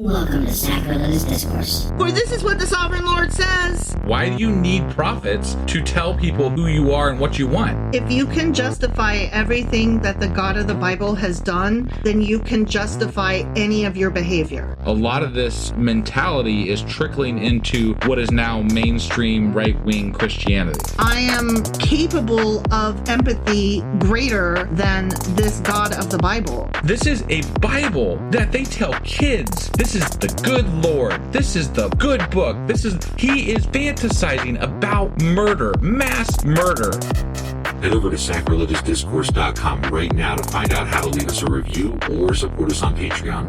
Welcome to Sacrilegious Discourse. For this is what the Sovereign Lord says. Why do you need prophets to tell people who you are and what you want? If you can justify everything that the God of the Bible has done, then you can justify any of your behavior. A lot of this mentality is trickling into what is now mainstream right-wing Christianity. I am capable of empathy greater than this God of the Bible. This is a Bible that they tell kids. This is the good Lord. This is the good book. He is fantasizing about murder, mass murder. Head over to sacrilegiousdiscourse.com right now to find out how to leave us a review or support us on Patreon.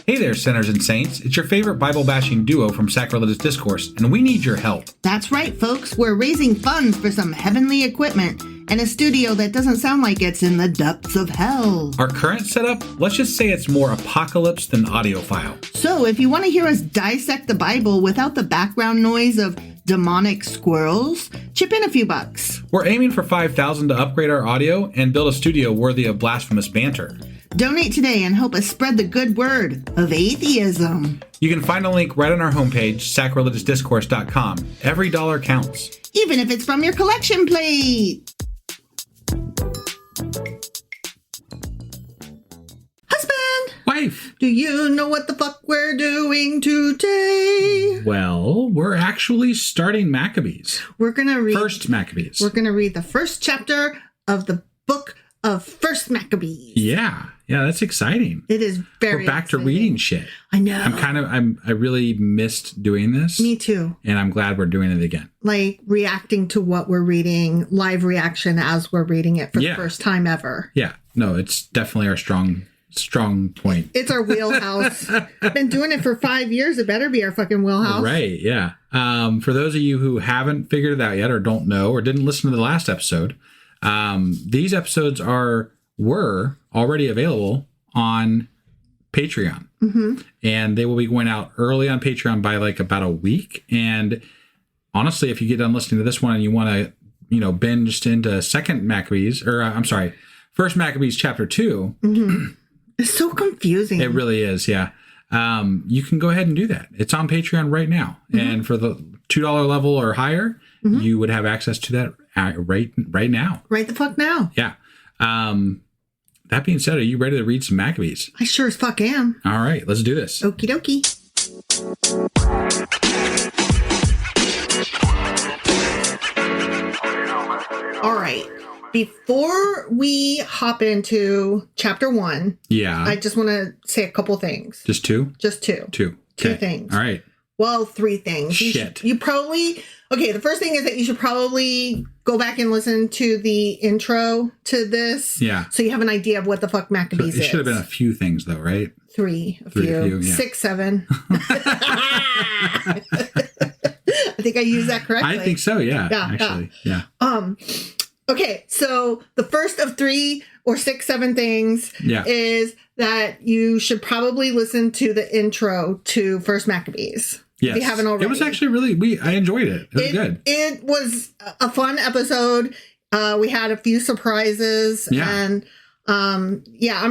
Hey there, sinners and saints. It's your favorite Bible-bashing duo from Sacrilegious Discourse, and we need your help. That's right, folks. We're raising funds for some heavenly equipment and a studio that doesn't sound like it's in the depths of hell. Our current setup, let's just say it's more apocalypse than audiophile. So if you want to hear us dissect the Bible without the background noise of demonic squirrels, chip in a few bucks. We're aiming for $5,000 to upgrade our audio and build a studio worthy of blasphemous banter. Donate today and help us spread the good word of atheism. You can find a link right on our homepage, sacrilegiousdiscourse.com. Every dollar counts. Even if it's from your collection plate. Husband! Wife! Do you know what the fuck we're doing today? Well, we're actually starting Maccabees. We're gonna read First Maccabees. We're gonna read the first chapter of the book of First Maccabees. Yeah, that's exciting. It is very We're back exciting. to reading shit. I know. I really missed doing this. Me too. And I'm glad we're doing it again. Like reacting to what we're reading, live reaction as we're reading it for the first time ever. Yeah, no, it's definitely our strong point. It's our wheelhouse. Been doing it for 5 years. It better be our fucking wheelhouse. Right, yeah. For those of you who haven't figured it out yet or don't know or didn't listen to the last episode, these episodes were already available on Patreon. Mm-hmm. And they will be going out early on Patreon by like about a week. And honestly, if you get done listening to this one and you want to, binge into First Maccabees chapter 2. Mm-hmm. It's so confusing. It really is, yeah. You can go ahead and do that. It's on Patreon right now. Mm-hmm. And for the $2 level or higher, mm-hmm. you would have access to that right now. Right the fuck now. Yeah. That being said, are you ready to read some Maccabees? I sure as fuck am. All right, let's do this. Okie dokie. All right. Before we hop into chapter 1, I just want to say a couple things. Just two? Just two. Two. Two things. All right. Well, 3 things. Shit. You probably... Okay, the first thing is that you should probably go back and listen to the intro to this. Yeah. So you have an idea of what the fuck Maccabees is. It should have been a few things, though, right? 3, a few, yeah. 6, 7. I think I used that correctly. I think so, yeah. Actually, yeah. Okay, so the first of 3 or 6, 7 things is that you should probably listen to the intro to First Maccabees. Yes. If you haven't already. It was actually really, I enjoyed it. It was good. It was a fun episode. We had a few surprises. Yeah. And I'm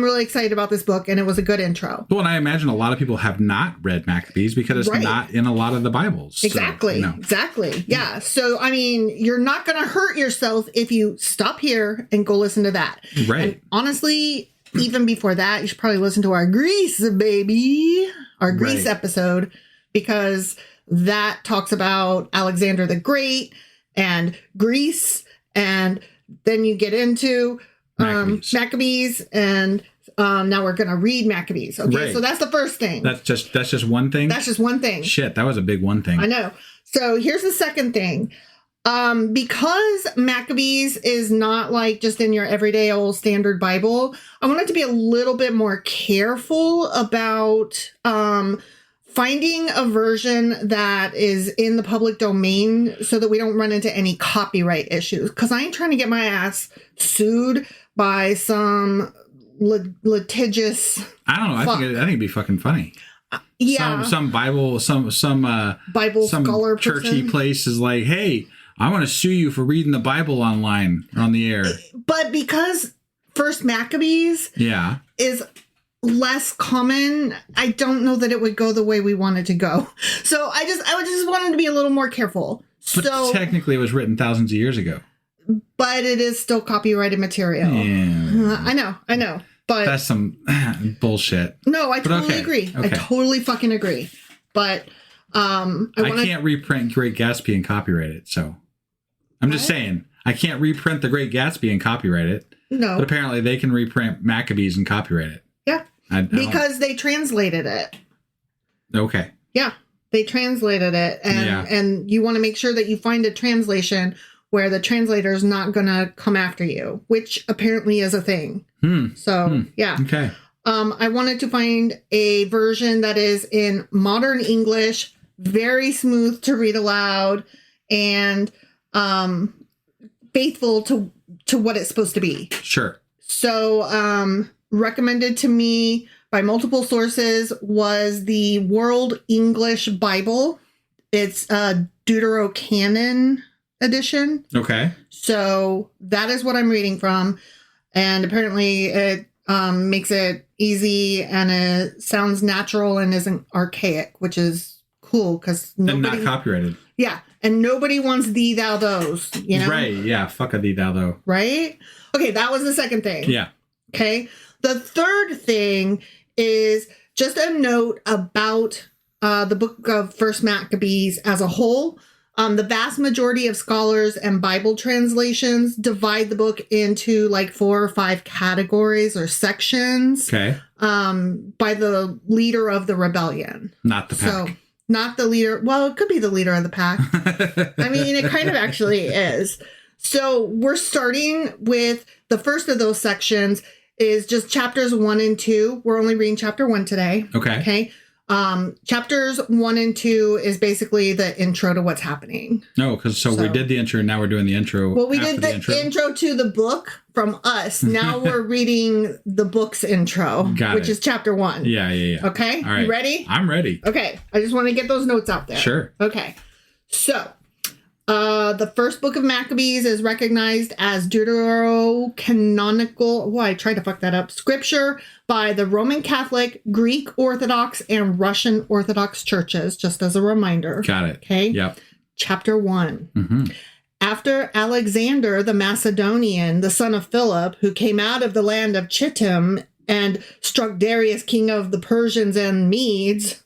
really excited about this book, and it was a good intro. Well, and I imagine a lot of people have not read Maccabees because it's not in a lot of the Bibles. Exactly. So, Exactly. Yeah. So, I mean, you're not going to hurt yourself if you stop here and go listen to that. Right. And honestly, even before that, you should probably listen to our Greece, baby. Our Greece episode. Because that talks about Alexander the Great and Greece, and then you get into Maccabees, and now we're going to read Maccabees. Okay, so that's the first thing. That's just one thing? That's just one thing. Shit, that was a big one thing. I know. So here's the second thing. Because Maccabees is not like just in your everyday old standard Bible, I wanted to be a little bit more careful about finding a version that is in the public domain so that we don't run into any copyright issues. Because I ain't trying to get my ass sued by some litigious... I don't know. I think it'd be fucking funny. Yeah. Some Bible, some Bible some scholar churchy person. place is like, hey, I want to sue you for reading the Bible online on the air. But because First Maccabees Yeah. is less common, I don't know that it would go the way we want it to go. So I just wanted to be a little more careful. But So, technically, it was written thousands of years ago. but it is still copyrighted material. Yeah. I know. But That's some bullshit. no, I totally okay, agree. I okay. totally fucking agree. But I can't reprint Great Gatsby and copyright it, so I'm just saying I can't reprint The Great Gatsby and copyright it. No. But apparently they can reprint Maccabees and copyright it. Yeah. Because they translated it. Okay. Yeah. They translated it. And you want to make sure that you find a translation where the translator is not going to come after you, which apparently is a thing. So, yeah. Okay. I wanted to find a version that is in modern English, very smooth to read aloud, and faithful to what it's supposed to be. Sure. So, recommended to me by multiple sources was the World English Bible. It's a Deuterocanon edition. Okay. So that is what I'm reading from. And apparently it makes it easy and it sounds natural and isn't archaic, which is cool because And not copyrighted. Yeah. And nobody wants thee, thou, those, you know? Right. Yeah. Fuck a thee, thou, though. Right? Okay. That was the second thing. Yeah. Okay. The third thing is just a note about the book of First Maccabees as a whole. The vast majority of scholars and Bible translations divide the book into like 4 or 5 categories or sections. Okay. By the leader of the rebellion. Not the pack. So not the leader. Well, it could be the leader of the pack. I mean, it kind of actually is. So we're starting with the first of those sections is just chapters 1 and 2. We're only reading chapter 1 today. Okay. Okay. Chapters 1 and 2 is basically the intro to what's happening. No, because we did the intro and now we're doing the intro. Well, we after did the intro to the book from us. Now we're reading the book's intro, which is chapter 1. Yeah. Okay. All right. You ready? I'm ready. Okay. I just want to get those notes out there. Sure. Okay. So, the first book of Maccabees is recognized as deuterocanonical. Well, I tried to fuck that up. Scripture by the Roman Catholic, Greek Orthodox, and Russian Orthodox churches, just as a reminder. Got it. Okay. Yep. Chapter 1. Mm-hmm. After Alexander the Macedonian, the son of Philip, who came out of the land of Chittim and struck Darius, king of the Persians and Medes,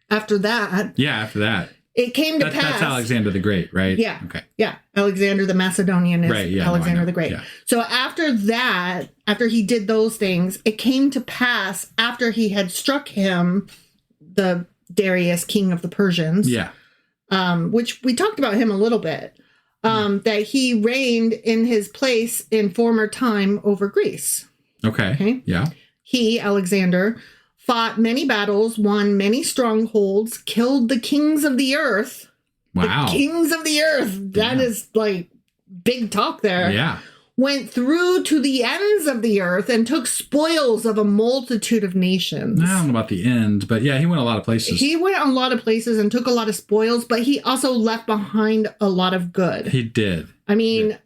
after that. Yeah, after that. It came to pass. That's Alexander the Great, right? Yeah. Okay. Yeah. Alexander the Macedonian is right, yeah, Alexander the Great. Yeah. So after that, after he did those things, it came to pass after he had struck him, the Darius, king of the Persians. Yeah. Which we talked about him a little bit. That he reigned in his place in former time over Greece. Okay. Yeah. He, Alexander, fought many battles, won many strongholds, killed the kings of the earth. Wow. The kings of the earth. That is like big talk there. Yeah. Went through to the ends of the earth and took spoils of a multitude of nations. I don't know about the end, but yeah, he went a lot of places. He went a lot of places and took a lot of spoils, but he also left behind a lot of good. He did. I mean,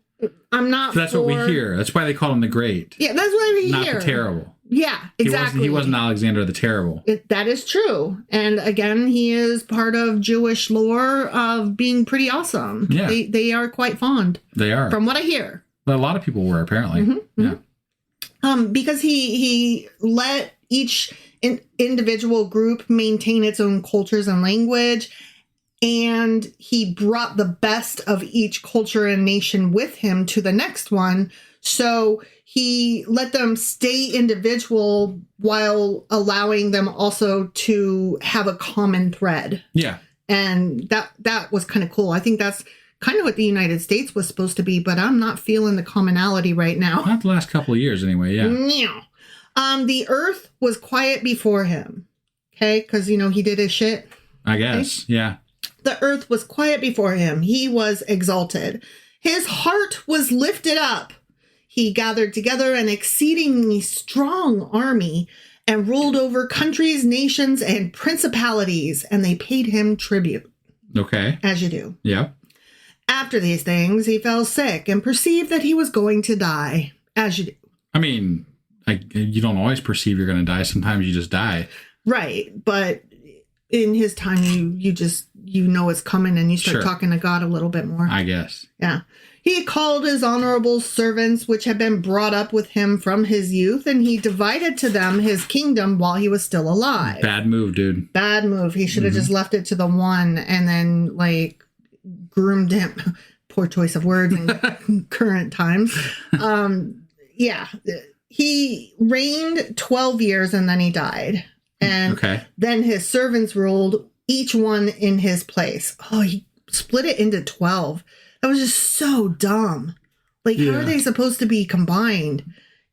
I'm not. So that's what we hear. That's why they call him the Great. Yeah, that's what we Not hear. the terrible. Yeah, exactly. He wasn't Alexander the Terrible. That is true. And again, he is part of Jewish lore of being pretty awesome. Yeah. They are quite fond. They are. From what I hear. But a lot of people were, apparently. Mm-hmm, yeah. Because he let each individual group maintain its own cultures and language. And he brought the best of each culture and nation with him to the next one. So he let them stay individual while allowing them also to have a common thread. Yeah. And that was kind of cool. I think that's kind of what the United States was supposed to be, but I'm not feeling the commonality right now. Not the last couple of years, anyway, yeah. No. The earth was quiet before him. Okay? Because, he did his shit. I guess, okay? Yeah. The earth was quiet before him. He was exalted. His heart was lifted up. He gathered together an exceedingly strong army and ruled over countries, nations, and principalities, and they paid him tribute. Okay. As you do. Yeah. After these things, he fell sick and perceived that he was going to die, as you do. I mean, you don't always perceive you're going to die. Sometimes you just die. Right. But in his time, you know it's coming and you start talking to God a little bit more. I guess. Yeah. He called his honorable servants, which had been brought up with him from his youth, and he divided to them his kingdom while he was still alive. Bad move, dude. Bad move. He should have just left it to the one and then, like, groomed him. Poor choice of words in current times. Yeah. He reigned 12 years and then he died. And then his servants ruled, each one in his place. Oh, he split it into 12. That was just so dumb. Like, how are they supposed to be combined?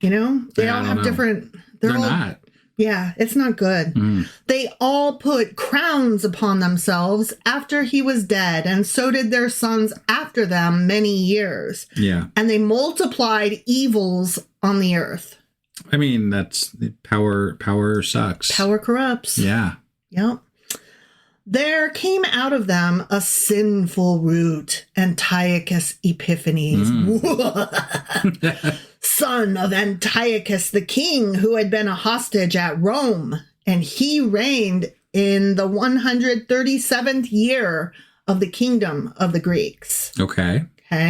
You know? They all have different... They're all, not. Yeah, it's not good. They all put crowns upon themselves after he was dead, and so did their sons after them many years. Yeah. And they multiplied evils on the earth. I mean, that's power sucks. Power corrupts. Yeah. Yep. There came out of them a sinful root, Antiochus Epiphanes, son of Antiochus the king, who had been a hostage at Rome, and he reigned in the 137th year of the kingdom of the Greeks. Okay,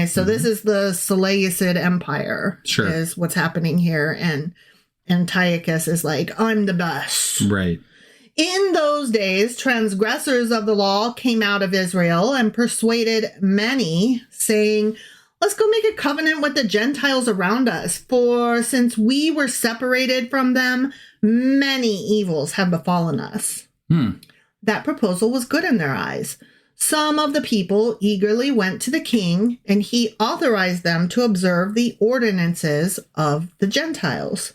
so this is the Seleucid Empire, is what's happening here, and Antiochus is like, I'm the best. Right. In those days, transgressors of the law came out of Israel and persuaded many, saying, let's go make a covenant with the Gentiles around us, for since we were separated from them, many evils have befallen us. That proposal was good in their eyes. Some of the people eagerly went to the king, and he authorized them to observe the ordinances of the Gentiles.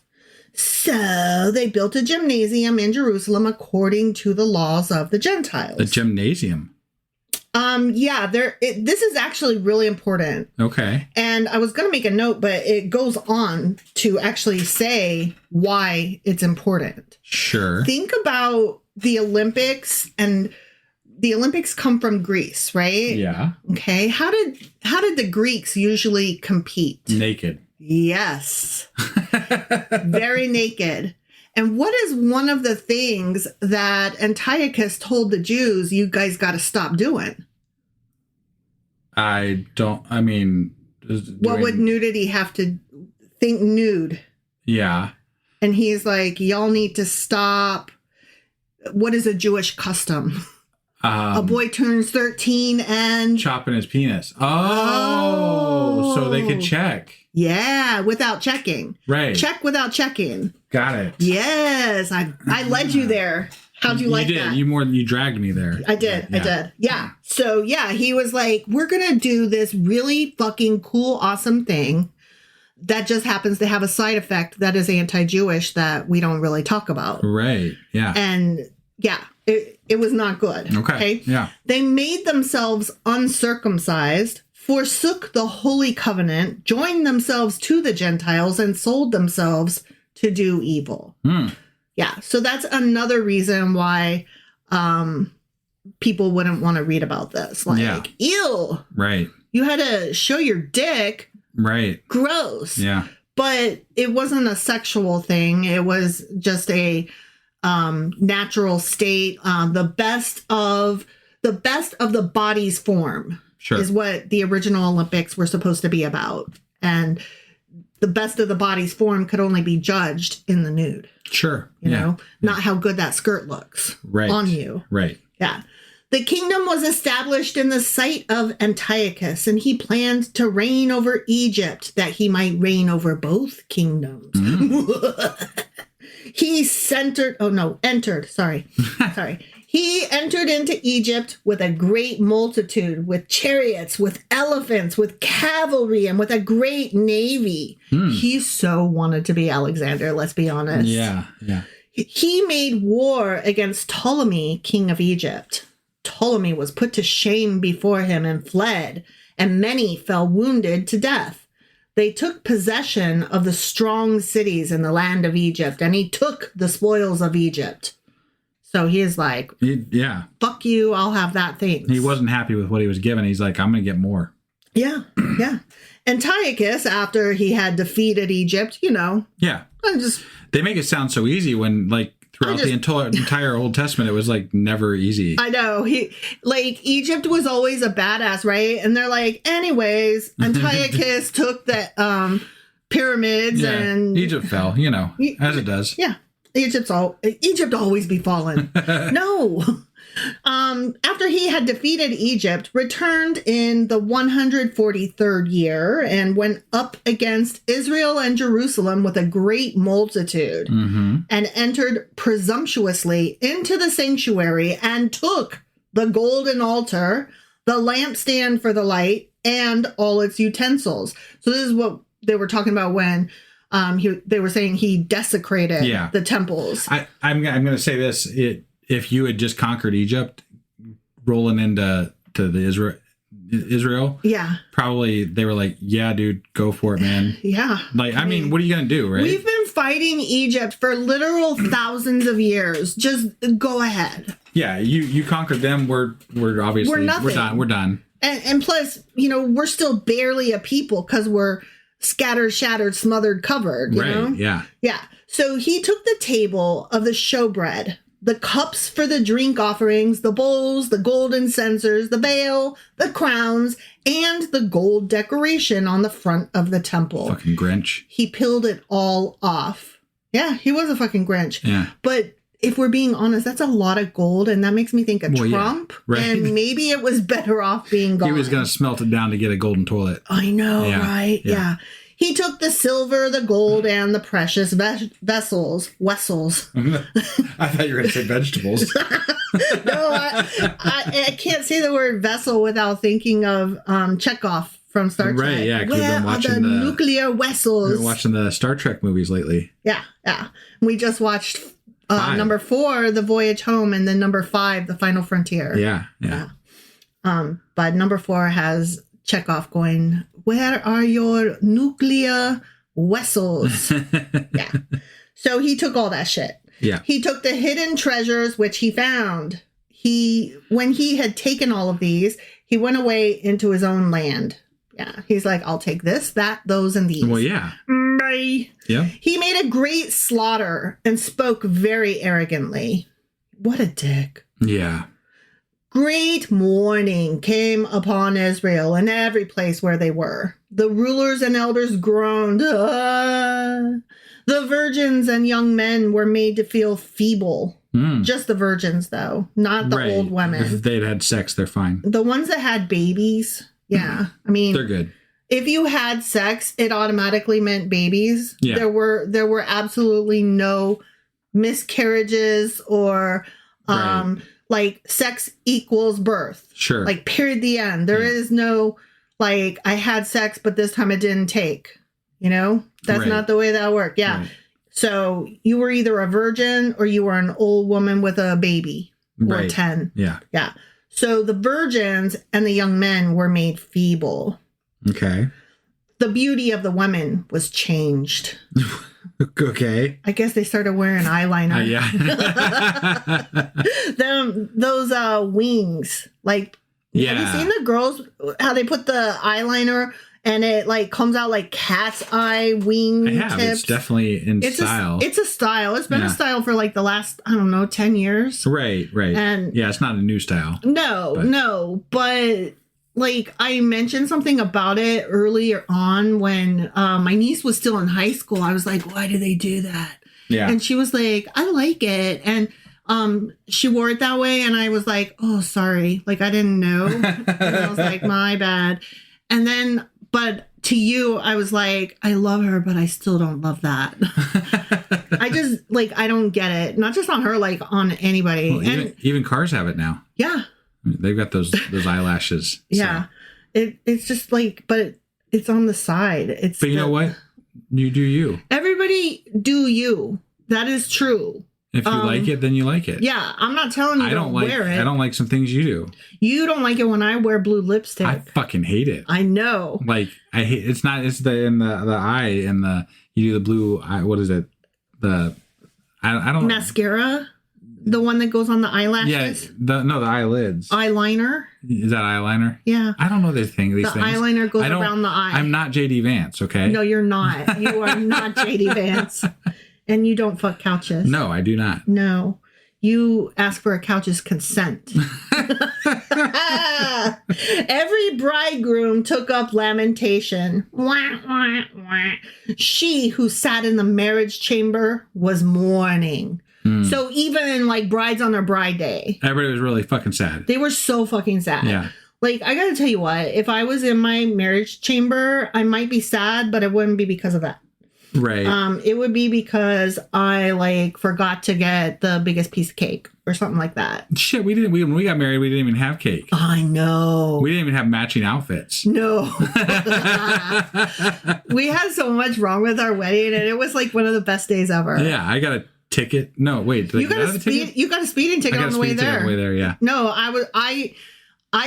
So they built a gymnasium in Jerusalem according to the laws of the Gentiles. The gymnasium? This is actually really important. Okay. And I was going to make a note, but it goes on to actually say why it's important. Sure. Think about the Olympics, and the Olympics come from Greece, right? Yeah. Okay. How did the Greeks usually compete? Naked. Yes. Very naked. And what is one of the things that Antiochus told the Jews, you guys got to stop doing? What would nudity have to think nude? Yeah. And he's like, y'all need to stop. What is a Jewish custom? A boy turns 13 and... chopping his penis. Oh, so they could check. Yeah, without checking. Right. Check without checking. Got it. Yes, I led you there. How'd you like that? You dragged me there. I did. Yeah. So, he was like, we're going to do this really fucking cool, awesome thing that just happens to have a side effect that is anti-Jewish that we don't really talk about. Right. Yeah. And, it was not good. Okay. Yeah. They made themselves uncircumcised, forsook the holy covenant, joined themselves to the Gentiles, and sold themselves to do evil. Yeah. So that's another reason why people wouldn't want to read about this. Like, ew. Right. You had to show your dick. Right. Gross. Yeah. But it wasn't a sexual thing. It was just a natural state. The best of the body's form is what the original Olympics were supposed to be about. And the best of the body's form could only be judged in the nude. Sure. You know, not how good that skirt looks on you. Right. Yeah. The kingdom was established in the sight of Antiochus, and he planned to reign over Egypt, that he might reign over both kingdoms. He He entered into Egypt with a great multitude, with chariots, with elephants, with cavalry, and with a great navy. He so wanted to be Alexander, let's be honest. Yeah. He made war against Ptolemy, king of Egypt. Ptolemy was put to shame before him and fled, and many fell wounded to death. They took possession of the strong cities in the land of Egypt, and he took the spoils of Egypt. So he is like, fuck you, I'll have that thing. He wasn't happy with what he was given. He's like, I'm going to get more. Yeah, yeah. Antiochus, after he had defeated Egypt, Yeah. They make it sound so easy when, like, throughout the entire Old Testament, it was, like, never easy. I know. Egypt was always a badass, right? And they're like, anyways, Antiochus took the pyramids and... Egypt fell, as it does. Yeah. Egypt always be fallen. No. After he had defeated Egypt, returned in the 143rd year and went up against Israel and Jerusalem with a great multitude, and entered presumptuously into the sanctuary and took the golden altar, the lampstand for the light, and all its utensils. So this is what they were talking about when they were saying he desecrated the temples. I'm going to say this. If you had just conquered Egypt, rolling into the Israel, probably they were like, yeah, dude, go for it, man. Yeah. Like, I mean, what are you going to do, right? We've been fighting Egypt for literal thousands of years. Just go ahead. Yeah, you conquered them. We're obviously, we're nothing. We're done. And plus, we're still barely a people because we're scattered, shattered, smothered, covered, you know? Yeah. Yeah. So he took the table of the showbread, the cups for the drink offerings, the bowls, the golden censers, the veil, the crowns, and the gold decoration on the front of the temple. Fucking Grinch. He peeled it all off. Yeah, he was a fucking Grinch. Yeah. But if we're being honest, that's a lot of gold, and that makes me think of Trump. Yeah, right. And maybe it was better off being gone. He was going to smelt it down to get a golden toilet. I know, right? Yeah. He took the silver, the gold, and the precious vessels. I thought you were going to say vegetables. No, I can't say the word vessel without thinking of Chekhov from Star Trek. Right, yeah. Where are the nuclear vessels? We've been watching the Star Trek movies lately. Yeah. We just watched number 4, The Voyage Home, and then number 5, The Final Frontier. Yeah. But number 4 has Chekhov going, where are your nuclear vessels? Yeah. So he took all that shit. Yeah. He took the hidden treasures, which he found. When he had taken all of these, he went away into his own land. Yeah. He's like, I'll take this, that, those, and these. Well, yeah. Bye. Yeah. He made a great slaughter and spoke very arrogantly. What a dick. Yeah. Great mourning came upon Israel and every place where they were. The rulers and elders groaned. The virgins and young men were made to feel feeble. Just the virgins, though, not the old women. If they'd had sex, they're fine. The ones that had babies, I mean, they're good. If you had sex, it automatically meant babies. Yeah. There were absolutely no miscarriages or like sex equals birth. Sure. Like period, the end. There is no like I had sex, but this time it didn't take. That's not the way that worked. Yeah. Right. So you were either a virgin or you were an old woman with a baby or 10. Yeah. Yeah. So the virgins and the young men were made feeble. Okay. The beauty of the women was changed. Okay. I guess they started wearing eyeliner. Yeah. Those wings. Like, have you seen the girls, how they put the eyeliner and it like comes out like cat's eye wing tips? It's definitely in style. It's a style. It's been a style for like the last, 10 years. Right. And yeah, it's not a new style. No. But like I mentioned something about it earlier on when my niece was still in high school. I was like, why do they do that? Yeah. And she was like, I like it. And she wore it that way. And I was like, oh, sorry. Like, I didn't know. And I was like, my bad. And then, but to you, I was like, I love her, but I still don't love that. I just, like, I don't get it. Not just on her, like, on anybody. Well, even cars have it now. Yeah. They've got those eyelashes. Yeah. So. It's just like, but it's on the side. But you know what? You do you. Everybody do you. That is true. If you like it, then you like it. Yeah, I'm not telling you to wear it. I don't like some things you do. You don't like it when I wear blue lipstick. I fucking hate it. I know. Like I hate. It's the eye and you do the blue eye. What is it? I don't mascara. The one that goes on the eyelashes? Yeah, the eyelids. Eyeliner? Is that eyeliner? Yeah. I don't know these things. The eyeliner goes around the eye. I'm not JD Vance, okay? No, you're not. You are not JD Vance. And you don't fuck couches. No, I do not. No. You ask for a couch's consent. Every bridegroom took up lamentation. Wah, wah, wah. She who sat in the marriage chamber was mourning. So even in like brides on their bride day, everybody was really fucking sad. They were so fucking sad. Yeah. Like, I gotta tell you what, if I was in my marriage chamber, I might be sad, but it wouldn't be because of that. Right. It would be because I like forgot to get the biggest piece of cake or something like that. Shit, when we got married, we didn't even have cake. I know. We didn't even have matching outfits. No. We had so much wrong with our wedding, and it was like one of the best days ever. Yeah, I got a ticket. No, wait. You got a speeding ticket on the way there. On the way there, yeah. No, I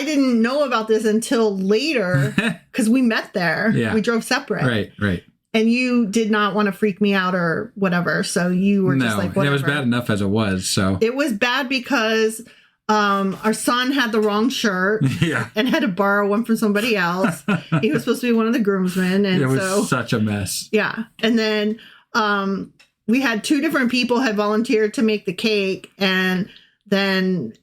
didn't know about this until later because we met there. Yeah. We drove separate. Right. And you did not want to freak me out or whatever. So you were just like, whatever. It was bad enough as it was. So it was bad because our son had the wrong shirt and had to borrow one from somebody else. He was supposed to be one of the groomsmen. And it was such a mess. Yeah. And then we had 2 different people had volunteered to make the cake. And then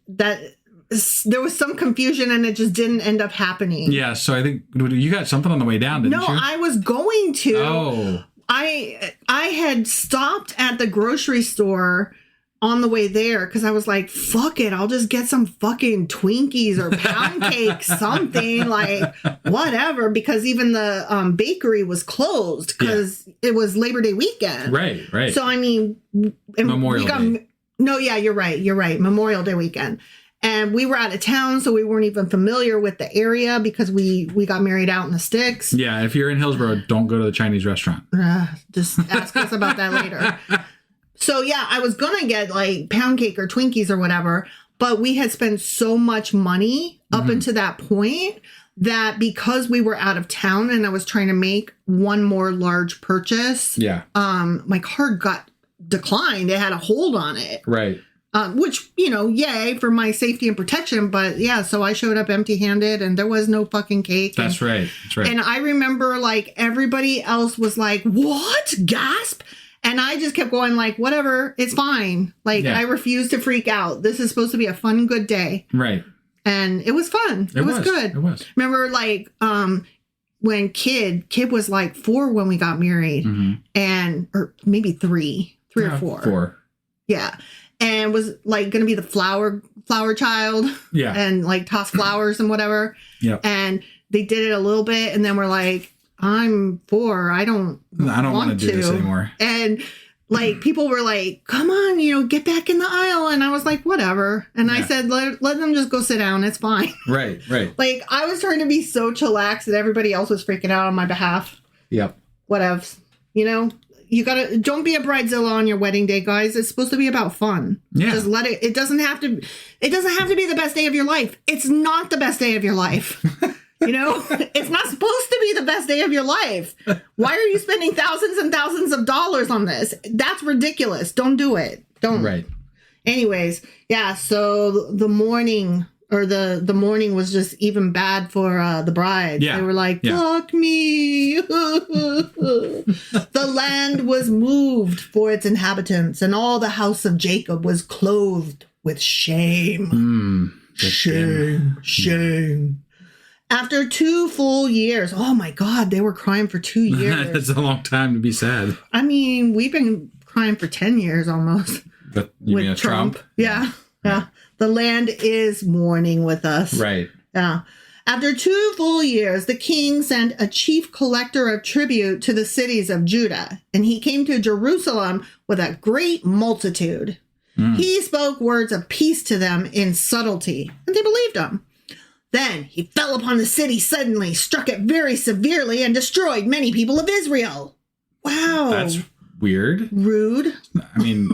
there was some confusion and it just didn't end up happening. Yeah, so I think you got something on the way down, didn't you? No, I was going to. Oh. I had stopped at the grocery store on the way there because I was like, fuck it, I'll just get some fucking Twinkies or pound cake, something like whatever, because even the bakery was closed because it was Labor Day weekend. Right. So, I mean, Memorial Day. No, yeah, you're right. Memorial Day weekend. And we were out of town, so we weren't even familiar with the area because we got married out in the sticks. Yeah, if you're in Hillsborough, don't go to the Chinese restaurant. Just ask us about that later. So, yeah, I was going to get like pound cake or Twinkies or whatever, but we had spent so much money up until that point that because we were out of town and I was trying to make one more large purchase, my card got declined. It had a hold on it. Right. Which, yay for my safety and protection. But yeah, so I showed up empty handed and there was no fucking cake. That's right. And I remember like everybody else was like, what? Gasp. And I just kept going like, whatever, it's fine. Like I refuse to freak out. This is supposed to be a fun, good day. Right. And it was fun. It was good. It was. Remember like, when Kid was like 4 when we got married or maybe 3 or 4. 4. Yeah. And was like going to be the flower child. Yeah. And like toss flowers and whatever. Yeah. And they did it a little bit. And then we're like, I'm 4. I don't want to do this anymore. And like people were like, come on, get back in the aisle. And I was like, whatever. And I said, let them just go sit down. It's fine. Right. Like I was trying to be so chillaxed that everybody else was freaking out on my behalf. Yep. Whatevs. You don't be a bridezilla on your wedding day, guys. It's supposed to be about fun. Yeah. Just let it. It doesn't have to be the best day of your life. It's not the best day of your life. It's not supposed to be the best day of your life. Why are you spending thousands and thousands of dollars on this? That's ridiculous. Don't do it. Don't. Right. Anyways, yeah. So the morning was just even bad for the bride. Yeah. They were like, fuck me. The land was moved for its inhabitants, and all the house of Jacob was clothed with shame. Shame. After 2 full years, oh my God, they were crying for 2 years. That's a long time to be sad. I mean, we've been crying for 10 years almost. But you mean a Trump? Yeah. The land is mourning with us. Right. Yeah. After 2 full years, the king sent a chief collector of tribute to the cities of Judah, and he came to Jerusalem with a great multitude. He spoke words of peace to them in subtlety, and they believed him. Then he fell upon the city suddenly, struck it very severely, and destroyed many people of Israel. Wow. That's weird. Rude. I mean,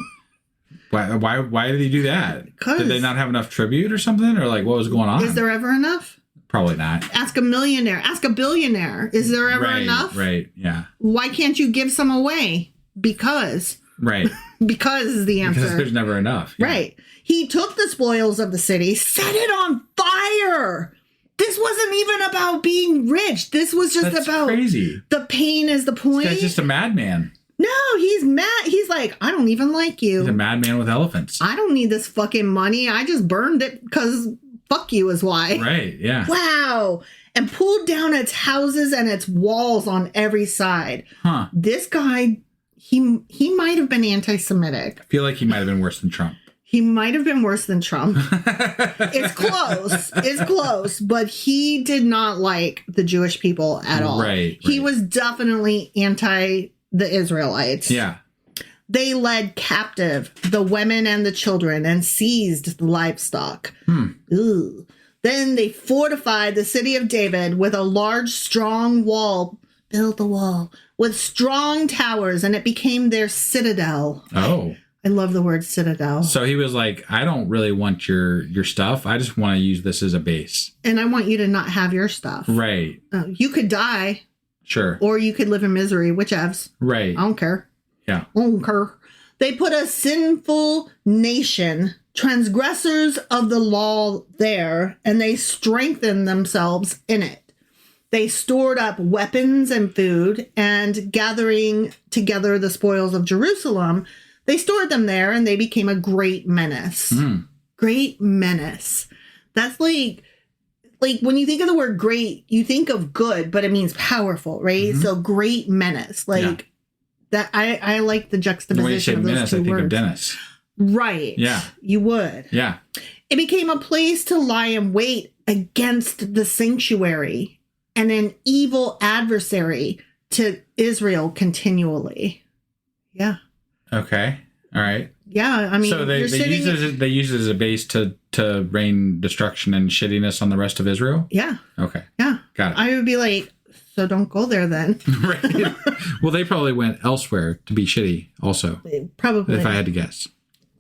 why did he do that? Did they not have enough tribute or something? Or like what was going on? Is there ever enough? Probably not. Ask a millionaire. Ask a billionaire. Is there ever enough? Right, yeah. Why can't you give some away? Because. Right. because is the answer. Because there's never enough. Yeah. Right. He took the spoils of the city, set it on fire. This wasn't even about being rich. This was just That's about crazy. The pain is the point. This guy's just a madman. No, he's mad. He's like, I don't even like you. He's a madman with elephants. I don't need this fucking money. I just burned it because fuck you is why. Right, yeah. Wow. And pulled down its houses and its walls on every side. Huh. This guy, he might have been anti-Semitic. I feel like he might have been worse than Trump. He might have been worse than Trump. It's close. It's close. But he did not like the Jewish people at all. Right. He was definitely anti the Israelites. Yeah. They led captive the women and the children and seized the livestock. Ooh. Then they fortified the city of David with a large, strong wall. Built a wall with strong towers, and it became their citadel. Oh. I love the word citadel. So he was like, I don't really want your stuff. I just want to use this as a base. And I want you to not have your stuff. Right. You could die. Sure. Or you could live in misery, whichevs. Right. I don't care. Yeah. I don't care. They put a sinful nation, transgressors of the law there, and they strengthened themselves in it. They stored up weapons and food, and gathering together the spoils of Jerusalem, they stored them there, and they became a great menace. Great menace. That's like when you think of the word great, you think of good, but it means powerful, right? So great menace. That I like the juxtaposition When you say of those menace, two I think words. of Dennis. Right. Yeah. You would. Yeah. It became a place to lie in wait against the sanctuary and an evil adversary to Israel continually. Yeah. Okay. All right. Yeah. I mean, So they use it as a base to rain destruction and shittiness on the rest of Israel? Yeah. Okay. Yeah. Got it. I would be like, so don't go there then. Right. Well, they probably went elsewhere to be shitty also, Probably. if I had to guess.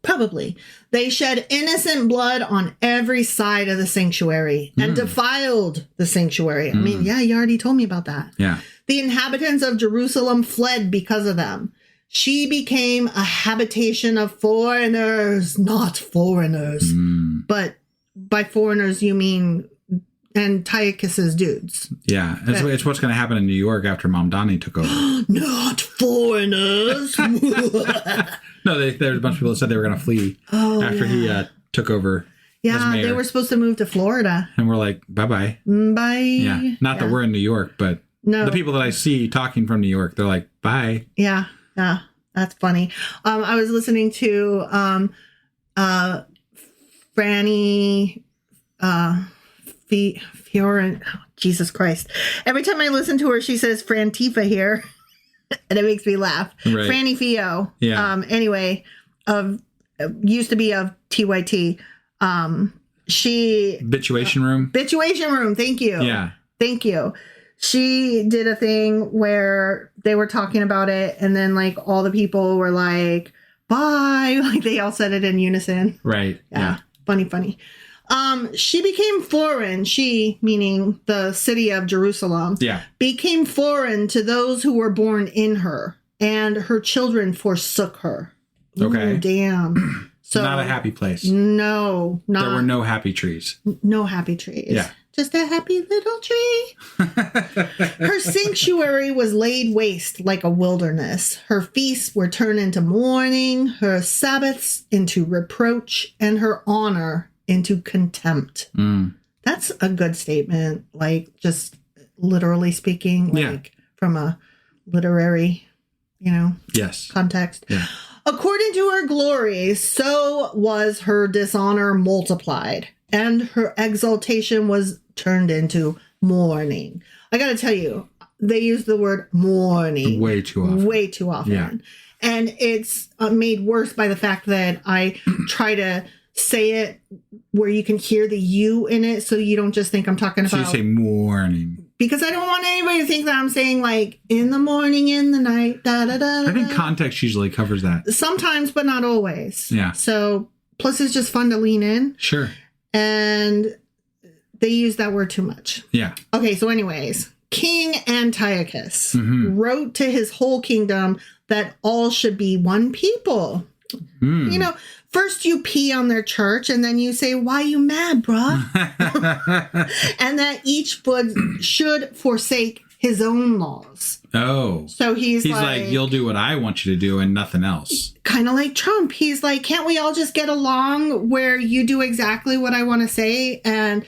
Probably. They shed innocent blood on every side of the sanctuary and defiled the sanctuary. I mean, yeah, you already told me about that. Yeah. The inhabitants of Jerusalem fled because of them. She became a habitation of foreigners, not foreigners. But by foreigners, you mean Antiochus's dudes. Yeah. It's what's going to happen in New York after Mamdani took over. Not foreigners. No, there was a bunch of people that said they were going to flee after he took over. Yeah, as mayor. they were supposed to move to Florida. And we're like, bye-bye. Bye. Yeah. Not that we're in New York, but No. the people that I see talking from New York, they're like, bye. Yeah. Yeah. That's funny. I was listening to Franny Fiorin. Oh, Jesus Christ. Every time I listen to her, she says Frantifa here. And it makes me laugh. Right. Franny Fio. Yeah. Anyway, used to be of TYT. She Bituation room. Bituation room. Thank you. Yeah. Thank you. She did a thing where they were talking about it, and then like all the people were like, bye. Like they all said it in unison. Right. Yeah. Funny. She became foreign. She, meaning the city of Jerusalem, became foreign to those who were born in her, and her children forsook her. Okay. Ooh, damn. So not a happy place. No, not. There were no happy trees. No happy trees. Yeah. Just a happy little tree. Her sanctuary was laid waste like a wilderness. Her feasts were turned into mourning, her Sabbaths into reproach, and her honor into contempt. That's a good statement. Like, just literally speaking, like from a literary, Yes. context. Yeah. According to her glory, so was her dishonor multiplied, and her exaltation was turned into mourning. I got to tell you, they use the word mourning Way too often. Way too often. Yeah. And it's made worse by the fact that I try to say it where you can hear the you in it, so you don't just think I'm talking So you about... say morning. Because I don't want anybody to think that I'm saying like in the morning, in the night, da-da-da. I think context usually covers that. Sometimes, but not always. Yeah. So, plus it's just fun to lean in. Sure. And they use that word too much. Yeah. Okay, so anyways, King Antiochus wrote to his whole kingdom that all should be one people. You know, first you pee on their church and then you say, why you mad, bruh? And that each should forsake his own laws. Oh. So he's like, you'll do what I want you to do and nothing else. Kind of like Trump. He's like, can't we all just get along where you do exactly what I want to say and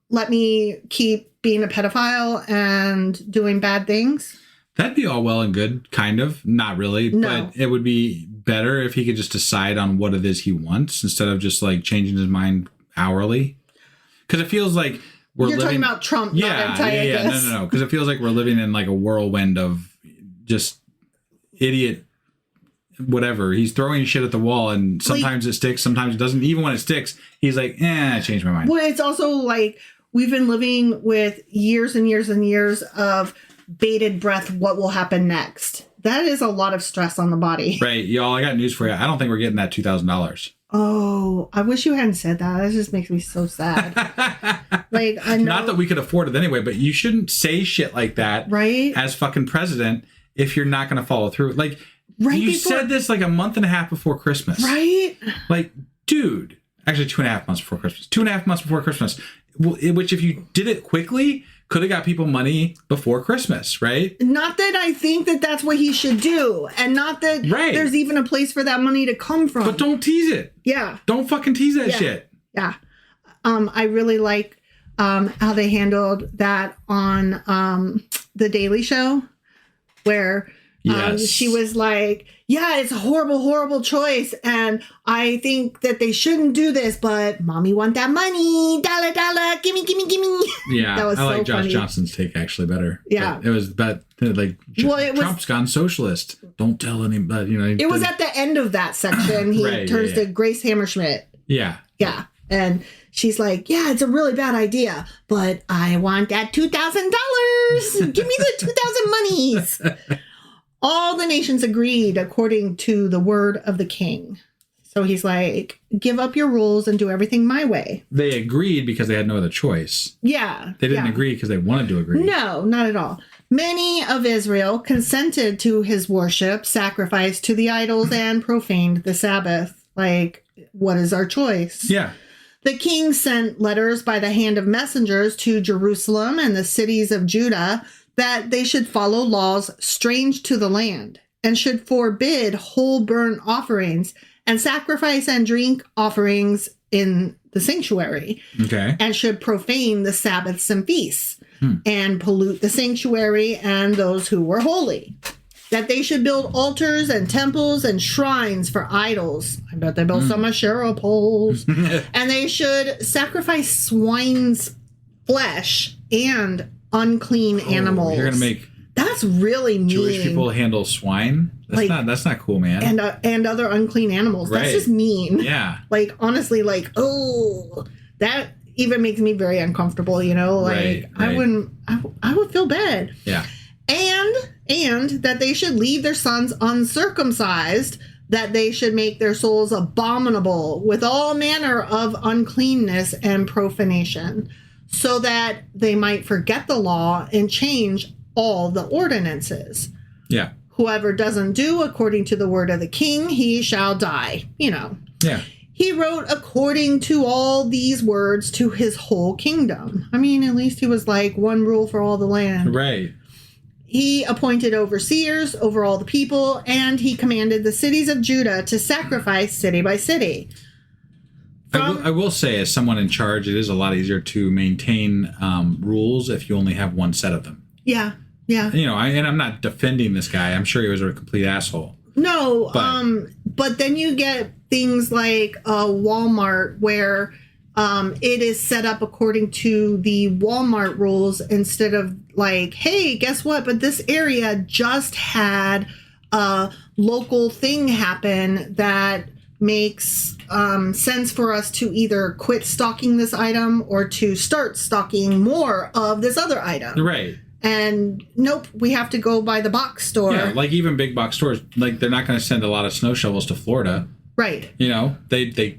let me keep being a pedophile and doing bad things? That'd be all well and good, kind of. Not really. No. But it would be better if he could just decide on what it is he wants instead of just like changing his mind hourly. Because it feels like You're talking about Trump, not Antiochus. No. Because it feels like we're living in like a whirlwind of just idiot whatever. He's throwing shit at the wall and sometimes it sticks, sometimes it doesn't. Even when it sticks, he's like, I changed my mind. Well, it's also like we've been living with years and years and years of bated breath, what will happen next. That is a lot of stress on the body. Right. Y'all, I got news for you. I don't think we're getting that $2,000. Oh, I wish you hadn't said that. That just makes me so sad. Like, I know. Not that we could afford it anyway, but you shouldn't say shit like that right? as fucking president if you're not going to follow through. Like, you said this like a month and a half before Christmas. Right? Like, dude. Actually, 2.5 months before Christmas. 2.5 months before Christmas. Which, if you did it quickly, could have got people money before Christmas, right? Not that I think that that's what he should do. And not that there's even a place for that money to come from. But don't tease it. Yeah. Don't fucking tease that shit. Yeah. I really like how they handled that on The Daily Show, where she was like, yeah, it's a horrible, horrible choice. And I think that they shouldn't do this, but mommy want that money. Dollar, dollar, gimme, gimme, gimme. Yeah, that was I like so Josh funny. Johnson's take actually better. Yeah. But it was that, like, Trump's gone socialist. Don't tell anybody, you know. It was at the end of that section. He turns to Grace Hammerschmidt. Yeah. Yeah. And she's like, yeah, it's a really bad idea, but I want that $2,000. Give me the 2,000 monies. All the nations agreed according to the word of the king. So he's like, give up your rules and do everything my way. They agreed because they had no other choice. Yeah. They didn't agree because they wanted to agree. No, not at all. Many of Israel consented to his worship, sacrificed to the idols, and profaned the Sabbath. Like, what is our choice? Yeah. The king sent letters by the hand of messengers to Jerusalem and the cities of Judah that they should follow laws strange to the land and should forbid whole burnt offerings and sacrifice and drink offerings in the sanctuary. Okay. And should profane the Sabbaths and feasts and pollute the sanctuary and those who were holy. That they should build altars and temples and shrines for idols. I bet they built some Asherah poles. And they should sacrifice swine's flesh and unclean animals. You're gonna make that's really mean. Jewish people handle swine. That's not cool, man. And other unclean animals. Right. That's just mean. Yeah. Like honestly, like that even makes me very uncomfortable. You know, like right. I would feel bad. Yeah. And that they should leave their sons uncircumcised, that they should make their souls abominable with all manner of uncleanness and profanation, so that they might forget the law and change all the ordinances. Yeah. Whoever doesn't do according to the word of the king, he shall die. You know. Yeah. He wrote according to all these words to his whole kingdom. I mean, at least he was like one rule for all the land. Right. He appointed overseers over all the people, and he commanded the cities of Judah to sacrifice city by city. I will say, as someone in charge, it is a lot easier to maintain rules if you only have one set of them. Yeah, yeah. You know, and I'm not defending this guy. I'm sure he was a complete asshole. No, but then you get things like Walmart where it is set up according to the Walmart rules instead of like, hey, guess what? But this area just had a local thing happen that makes sense for us to either quit stocking this item or to start stocking more of this other item. Right. And nope, we have to go by the box store. Yeah, like even big box stores, like they're not going to send a lot of snow shovels to Florida. Right. You know, they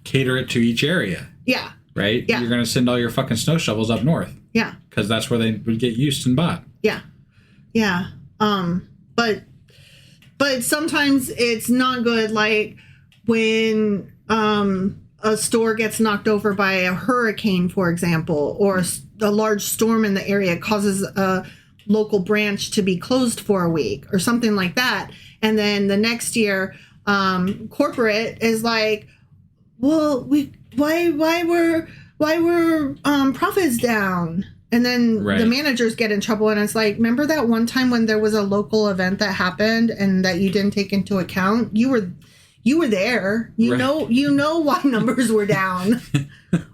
cater it to each area. Yeah. Right? Yeah. You're going to send all your fucking snow shovels up north. Yeah. Because that's where they would get used and bought. Yeah. Yeah. But sometimes it's not good. Like when a store gets knocked over by a hurricane, for example, or a large storm in the area causes a local branch to be closed for a week or something like that. And then the next year, corporate is like, well, why were profits down? And then the managers get in trouble, and it's like, remember that one time when there was a local event that happened and that you didn't take into account? You were there. You know why numbers were down.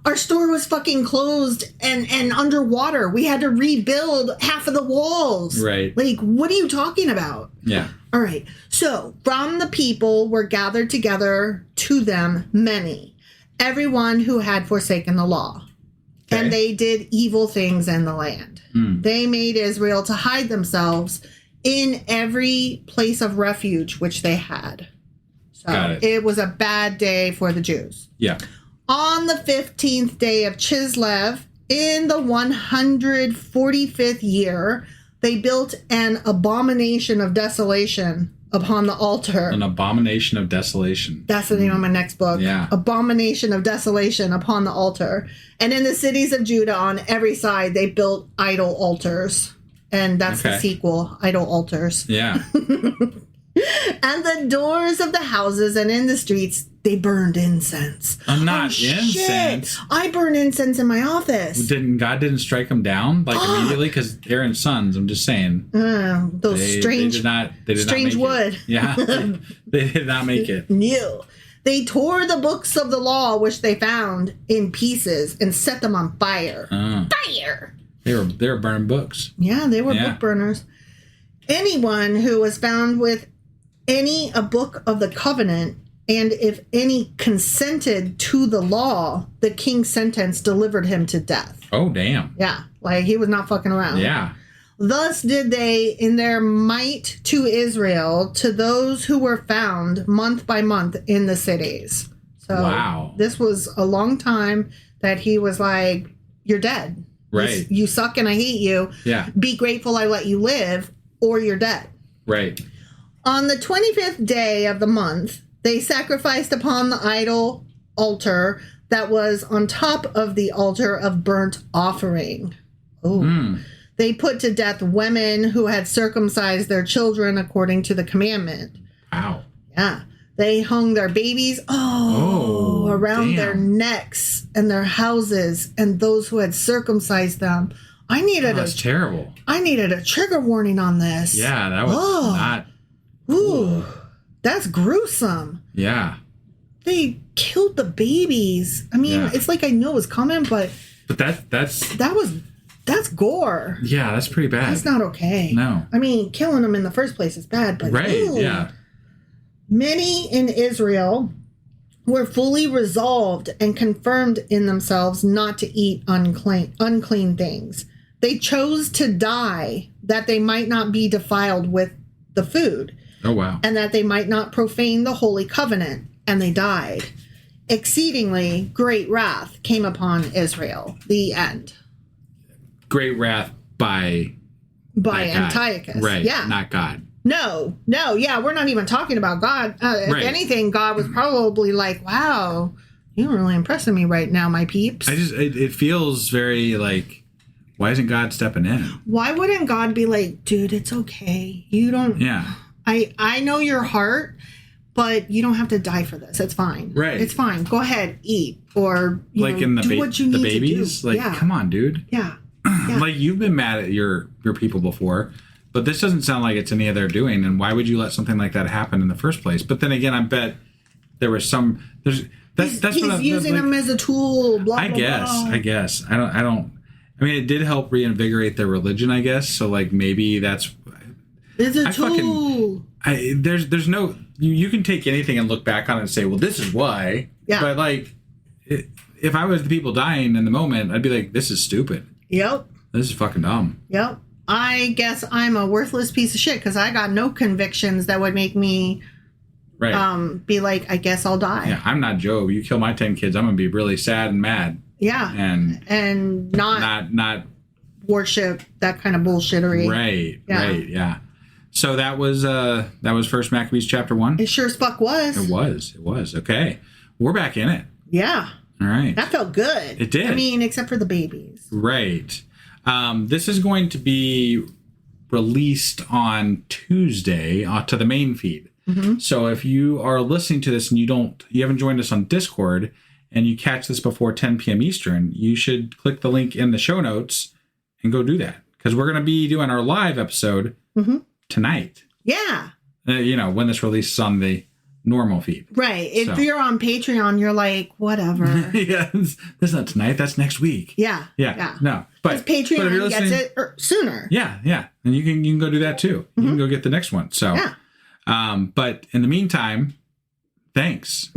Our store was fucking closed and underwater. We had to rebuild half of the walls. Right. Like, what are you talking about? Yeah. All right. So, from the people were gathered together to them many, everyone who had forsaken the law. Okay. And they did evil things in the land. They made Israel to hide themselves in every place of refuge which they had. So it was a bad day for the Jews. Yeah. On the 15th day of Chislev, in the 145th year, they built an abomination of desolation upon the altar. An abomination of desolation. That's the name of my next book. Yeah. Abomination of desolation upon the altar. And in the cities of Judah on every side, they built idol altars. And that's the sequel, idol altars. Yeah. And the doors of the houses and in the streets, they burned incense. Not incense. Shit. I burn incense in my office. God didn't strike them down like immediately? Because Aaron's sons, I'm just saying. Those strange wood. Yeah. They did not make it. No. They tore the books of the law which they found in pieces and set them on fire. Fire! They were burning books. Yeah, they were book burners. Anyone who was found with a book of the covenant, and if any consented to the law, the king's sentence delivered him to death. Oh, damn. Yeah, like he was not fucking around. Yeah. Thus did they in their might to Israel, to those who were found month by month in the cities. So wow. This was a long time that he was like, you're dead. Right. You suck and I hate you. Yeah. Be grateful I let you live or you're dead. Right. On the 25th day of the month, they sacrificed upon the idol altar that was on top of the altar of burnt offering. Oh. They put to death women who had circumcised their children according to the commandment. Wow. Yeah. They hung their babies around their necks and their houses and those who had circumcised them. That's terrible. I needed a trigger warning on this. Yeah, that was not... Ooh, that's gruesome. Yeah. They killed the babies. I mean, it's like I knew it was coming, but that's gore. Yeah, that's pretty bad. That's not okay. No. I mean, killing them in the first place is bad, but yeah. Many in Israel were fully resolved and confirmed in themselves not to eat unclean things. They chose to die that they might not be defiled with the food. Oh, wow. And that they might not profane the holy covenant. And they died. Exceedingly great wrath came upon Israel. The end. Great wrath by Antiochus. Right. Yeah. Not God. No. Yeah, we're not even talking about God. If anything, God was probably like, wow, you're really impressing me right now, my peeps. It feels very like, why isn't God stepping in? Why wouldn't God be like, dude, it's okay. You don't. Yeah. I know your heart, but you don't have to die for this. It's fine. Right. It's fine. Go ahead, eat. Or, like in do what you need babies? to do. Like, come on, dude. Yeah. Like, you've been mad at your people before, but this doesn't sound like it's any of their doing. And why would you let something like that happen in the first place? But then again, I bet there was some. He's using them as a tool. Blah, I blah, guess. I don't. I mean, it did help reinvigorate their religion, I guess. So, like, maybe that's. It's a tool. There's no. You can take anything and look back on it and say, well, this is why. Yeah. But, like, if I was the people dying in the moment, I'd be like, this is stupid. Yep. This is fucking dumb. Yep. I guess I'm a worthless piece of shit because I got no convictions that would make me be like, I guess I'll die. Yeah, I'm not Job. You kill my 10 kids, I'm going to be really sad and mad. Yeah. And not worship, that kind of bullshittery. Right. Yeah. Right. Yeah. So that was First Maccabees chapter 1. It sure as fuck was. It was. Okay. We're back in it. Yeah. All right. That felt good. It did. I mean, except for the babies. Right. This is going to be released on Tuesday to the main feed. Mm-hmm. So if you are listening to this and you haven't joined us on Discord and you catch this before 10 p.m. Eastern, you should click the link in the show notes and go do that, because we're going to be doing our live episode tonight. Yeah. When this releases on the normal feed. Right. If you're on Patreon, you're like, whatever. Yeah, that's not tonight. That's next week. Yeah. No, but Patreon gets it sooner. Yeah, and you can go do that too. You can go get the next one. So, but in the meantime, thanks,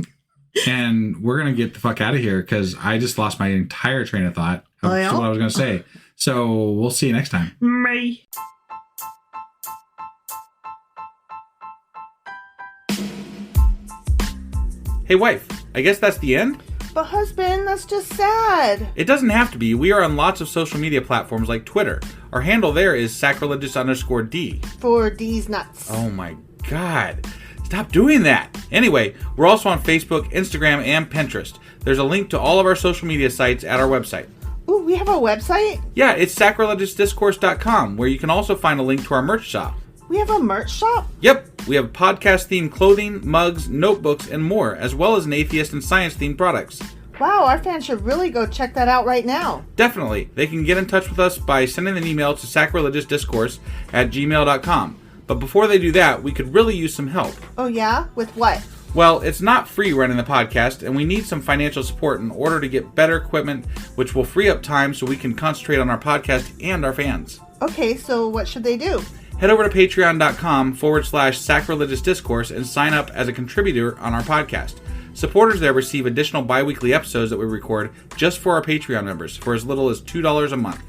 and we're gonna get the fuck out of here because I just lost my entire train of thought of what I was gonna say. So we'll see you next time. Bye. Hey, wife, I guess that's the end? But husband, that's just sad. It doesn't have to be. We are on lots of social media platforms like Twitter. Our handle there is sacrilegious_D. For D's nuts. Oh my God. Stop doing that. Anyway, we're also on Facebook, Instagram, and Pinterest. There's a link to all of our social media sites at our website. Ooh, we have a website? Yeah, it's sacrilegiousdiscourse.com, where you can also find a link to our merch shop. We have a merch shop? Yep, we have podcast-themed clothing, mugs, notebooks, and more, as well as an atheist and science-themed products. Wow, our fans should really go check that out right now. Definitely. They can get in touch with us by sending an email to sacrilegiousdiscourse@gmail.com. But before they do that, we could really use some help. Oh yeah? With what? Well, it's not free running the podcast, and we need some financial support in order to get better equipment, which will free up time so we can concentrate on our podcast and our fans. Okay, so what should they do? Head over to patreon.com/sacrilegiousdiscourse and sign up as a contributor on our podcast. Supporters there receive additional bi-weekly episodes that we record just for our Patreon members for as little as $2 a month.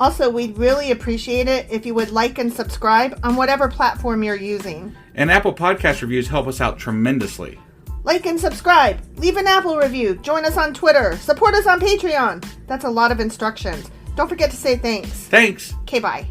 Also, we'd really appreciate it if you would like and subscribe on whatever platform you're using. And Apple Podcast reviews help us out tremendously. Like and subscribe. Leave an Apple review. Join us on Twitter. Support us on Patreon. That's a lot of instructions. Don't forget to say thanks. Thanks. Okay, bye.